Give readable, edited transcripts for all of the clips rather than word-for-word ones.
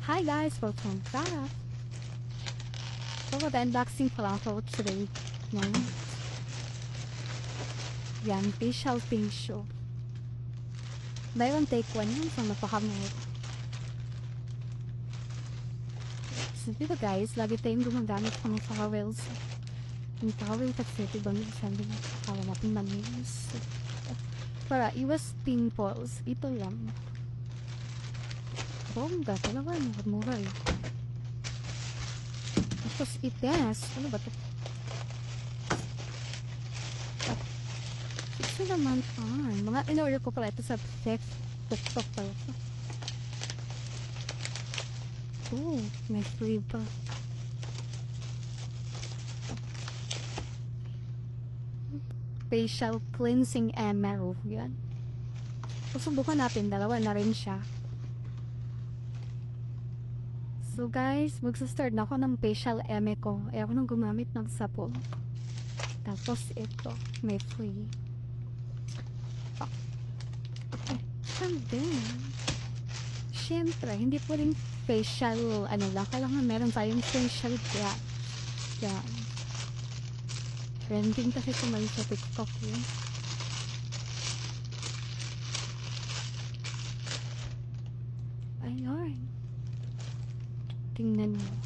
Hi guys, welcome back. So mag-unboxing pa lang ako today ng yan, facial pink show. Buy one take one yun, so napakamahal. So diba guys, lagi tayong gumagamit ng towels. Yung towel kasi diba minsan din kawa natin manis. Para iwas pimples, ito lang. Bongga talaga, mura eh. Tapos ites, ano ba ito? Ito naman, mga in-order ko pala ito sa TikTok pala ito. Oh, may free pa. Facial cleansing ML, yan. Susubukan natin, dalawa na rin siya. So guys, magsa-start na ako ng facial eme ko. Ako nang gumamit ng sapon. Tapos ito, may free. And then, syempre, hindi po rin facial, ano lang, kailangan meron tayong facial brush. Yan. Trending kasi kumain sa TikTok yun. Ayun. Tingnan mo.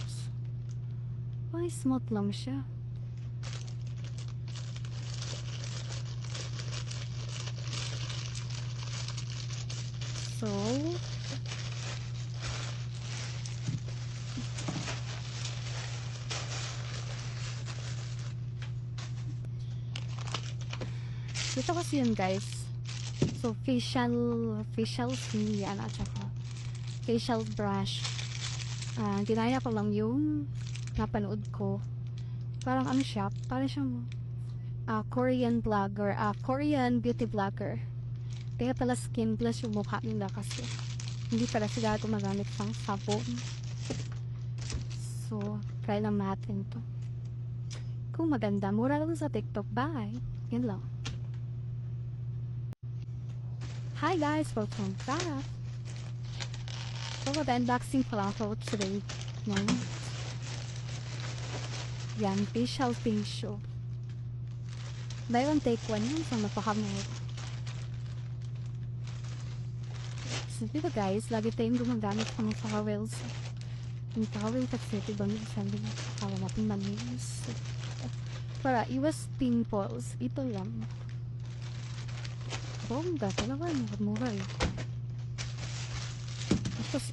Ay, smooth lang siya. So, ito kasi yun guys. So, facial yan at saka facial brush. Ginaya ko lang yung napanood ko. Parang ano siya, parang siyang Korean vlogger, Korean beauty vlogger. Kaya pala skin plus yung mukha nila kasi hindi pala sila gumagamit pang sabon. So, try lang natin to. Kung maganda, mura lang sa TikTok. Bye! Yan lang. Hi guys! Welcome back! So, mag-unboxing pa lang ako today ng yan, facial pink show. Buy one take one yun, so napakamahal. So, diba guys, lagi tayong gumagamit ng towels. Yung towel kasi diba minsan din kawa natin manis. Para iwas pimples, ito lang. Bongga talaga, mura eh.